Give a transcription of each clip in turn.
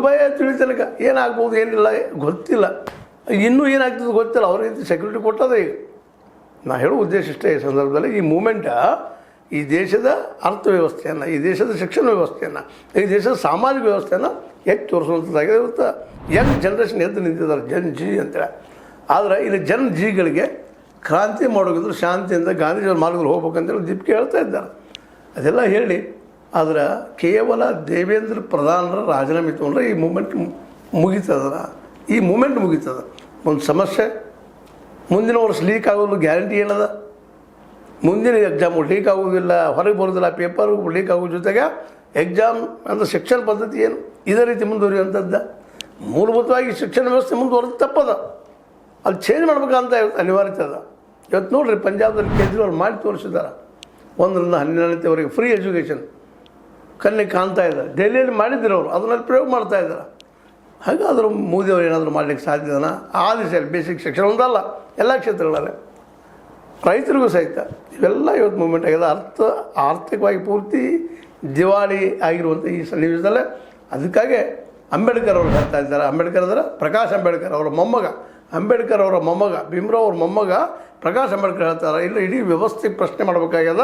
ಭಯ ತಿಳಿತನಕ ಏನಾಗ್ಬೋದು ಏನಿಲ್ಲ ಗೊತ್ತಿಲ್ಲ, ಇನ್ನೂ ಏನಾಗ್ತದೆ ಗೊತ್ತಿಲ್ಲ. ಅವ್ರಿಗೆ ಸೆಕ್ಯೂರಿಟಿ ಕೊಟ್ಟದೆ. ಈಗ ನಾ ಹೇಳೋ ಉದ್ದೇಶ ಇಷ್ಟೇ, ಈ ಸಂದರ್ಭದಲ್ಲಿ ಈ ಮೂಮೆಂಟ ಈ ದೇಶದ ಅರ್ಥವ್ಯವಸ್ಥೆಯನ್ನು, ಈ ದೇಶದ ಶಿಕ್ಷಣ ವ್ಯವಸ್ಥೆಯನ್ನು, ಈ ದೇಶದ ಸಾಮಾಜಿಕ ವ್ಯವಸ್ಥೆಯನ್ನು ಎತ್ತಿ ತೋರಿಸುವಂಥದ್ದಾಗಿದೆ. ಇವತ್ತು ಯಂಗ್ ಜನ್ರೇಷನ್ ಎದ್ದು ನಿಂತಿದ್ದಾರೆ, ಜನ್ ಜಿ ಅಂತೇಳಿ. ಆದರೆ ಇಲ್ಲಿ ಜನ್ ಜಿಗಳಿಗೆ ಕ್ರಾಂತಿ ಮಾಡೋಗಿದ್ರು ಶಾಂತಿಯಿಂದ ಗಾಂಧೀಜಿಯವ್ರ ಮಾರ್ಗದಲ್ಲಿ ಹೋಗ್ಬೇಕಂತೇಳಿ ದೀಪಿಕೆ ಹೇಳ್ತಾ ಇದ್ದಾರೆ. ಅದೆಲ್ಲ ಹೇಳಿ, ಆದರೆ ಕೇವಲ ದೇವೇಂದ್ರ ಪ್ರಧಾನರ ರಾಜೀನಾಮೆ ತೊಗೊಂಡ್ರೆ ಈ ಮೂಮೆಂಟ್ ಮುಗೀತದ. ಈ ಮೂಮೆಂಟ್ ಮುಗೀತದ. ಒಂದು ಸಮಸ್ಯೆ, ಮುಂದಿನ ವರ್ಷ ಲೀಕ್ ಆಗೋದು ಗ್ಯಾರಂಟಿ ಏನದ? ಮುಂದಿನ ಎಕ್ಸಾಮು ಲೀಕ್ ಆಗೋದಿಲ್ಲ, ಹೊರಗೆ ಬರೋದಿಲ್ಲ, ಪೇಪರ್ ಲೀಕ್ ಆಗೋ ಜೊತೆಗೆ ಎಕ್ಸಾಮ್ ಅಂದರೆ ಶಿಕ್ಷಣ ಪದ್ಧತಿ ಏನು ಇದೇ ರೀತಿ ಮುಂದುವರಿಯುವಂಥದ್ದು. ಮೂಲಭೂತವಾಗಿ ಶಿಕ್ಷಣ ವ್ಯವಸ್ಥೆ ಮುಂದುವರೆದು ತಪ್ಪದ, ಅಲ್ಲಿ ಚೇಂಜ್ ಮಾಡ್ಬೇಕಂತ ಅನಿವಾರ್ಯತೆ ಅದ. ಇವತ್ತು ನೋಡಿರಿ, ಪಂಜಾಬ್ದಲ್ಲಿ ಕೇಜ್ರಿವಾಲ್ ಮಾಡಿ ತೋರಿಸಿದ್ದಾರೆ. 1ರಿಂದ 12ನೇವರೆಗೆ ಫ್ರೀ ಎಜುಕೇಷನ್ ಕಣ್ಣಿಗೆ ಕಾಣ್ತಾ ಇದ್ದಾರೆ. ಡೆಲ್ಲಿಯಲ್ಲಿ ಮಾಡಿದ್ರು ಅವರು, ಅದನ್ನಲ್ಲಿ ಪ್ರಯೋಗ ಮಾಡ್ತಾ ಇದ್ದಾರೆ. ಹಾಗಾದರೂ ಮೋದಿಯವರು ಏನಾದರೂ ಮಾಡಲಿಕ್ಕೆ ಸಾಧ್ಯದನ? ಆ ದಿಶೆಯಲ್ಲಿ ಬೇಸಿಕ್ ಶಿಕ್ಷಣ ಒಂದಲ್ಲ, ಎಲ್ಲ ಕ್ಷೇತ್ರಗಳಲ್ಲಿ ರೈತರಿಗೂ ಸಹಿತ ಇವೆಲ್ಲ ಇವತ್ತು ಮೂಮೆಂಟ್ ಆಗಿದೆ. ಆರ್ಥಿಕವಾಗಿ ಪೂರ್ತಿ ದಿವಾಳಿ ಆಗಿರುವಂಥ ಈ ಸನ್ನಿವೇಶದಲ್ಲೇ ಅದಕ್ಕಾಗಿ ಅಂಬೇಡ್ಕರ್ ಅವರು ಹೇಳ್ತಾ ಇದ್ದಾರೆ. ಅಂಬೇಡ್ಕರ್ ಅಂದರೆ ಪ್ರಕಾಶ್ ಅಂಬೇಡ್ಕರ್ ಅವರ ಮೊಮ್ಮಗ, ಅಂಬೇಡ್ಕರ್ ಅವರ ಮೊಮ್ಮಗ ಭೀಮ್ರಾವ್ ಅವ್ರ ಮೊಮ್ಮಗ ಪ್ರಕಾಶ್ ಅಂಬೇಡ್ಕರ್ ಹೇಳ್ತಾರೆ, ಇಲ್ಲ ಇಡೀ ವ್ಯವಸ್ಥೆ ಪ್ರಶ್ನೆ ಮಾಡಬೇಕಾಗ್ಯದ,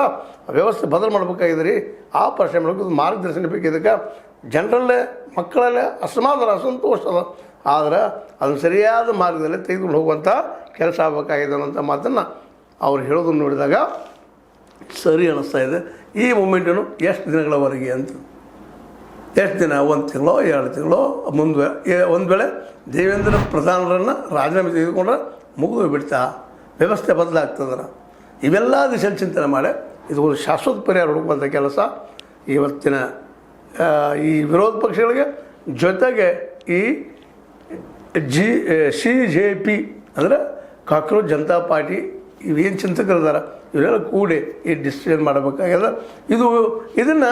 ವ್ಯವಸ್ಥೆ ಬದಲು ಮಾಡಬೇಕಾಗಿದೆ ರೀ. ಆ ಪ್ರಶ್ನೆ ಮಾಡಬೇಕು, ಮಾರ್ಗದರ್ಶನ ಬೇಕು. ಇದಕ್ಕೆ ಜನರಲ್ಲೇ ಮಕ್ಕಳಲ್ಲೇ ಅಸಮಾಧಾನ, ಅಸಂತೋಷ ಅದ. ಆದರೆ ಅದನ್ನು ಸರಿಯಾದ ಮಾರ್ಗದಲ್ಲಿ ತೆಗೆದುಕೊಂಡು ಹೋಗುವಂಥ ಕೆಲಸ ಆಗಬೇಕಾಗಿದೆ ಅನ್ನೋಂಥ ಮಾತನ್ನು ಅವ್ರು ಹೇಳೋದನ್ನು ನೋಡಿದಾಗ ಸರಿ ಅನ್ನಿಸ್ತಾ ಇದೆ. ಈ ಮೂಮೆಂಟನ್ನು ಎಷ್ಟು ದಿನಗಳವರೆಗೆ ಅಂತ, ಎಷ್ಟು ದಿನ, 1 ತಿಂಗಳೋ 2 ತಿಂಗಳೋ ಮುಂದೆ ಒಂದು ವೇಳೆ ದೇವೇಂದ್ರ ಪ್ರಧಾನರನ್ನು ರಾಜೀನಾಮೆ ತೆಗೆದುಕೊಂಡ್ರೆ ಮುಗಿದು ಬಿಡ್ತಾ, ವ್ಯವಸ್ಥೆ ಬದಲಾಗ್ತದ. ಇವೆಲ್ಲ ದಿಶೆಯಲ್ಲಿ ಚಿಂತನೆ ಮಾಡಿ ಇದು ಒಂದು ಶಾಶ್ವತ ಪರಿಹಾರ ಹುಡುಕುವಂಥ ಕೆಲಸ ಇವತ್ತಿನ ಈ ವಿರೋಧ ಪಕ್ಷಗಳಿಗೆ, ಜೊತೆಗೆ ಈ CJP ಅಂದರೆ ಕಾಕ್ರೋಚ್ ಜನತಾ ಪಾರ್ಟಿ ಇವೇನು ಚಿಂತಕರಿದ್ದಾರೆ ಇವರೆಲ್ಲ ಕೂಡಿ ಈ ಡಿಸಿಷನ್ ಮಾಡಬೇಕಾಗ್ಯದ. ಇದನ್ನು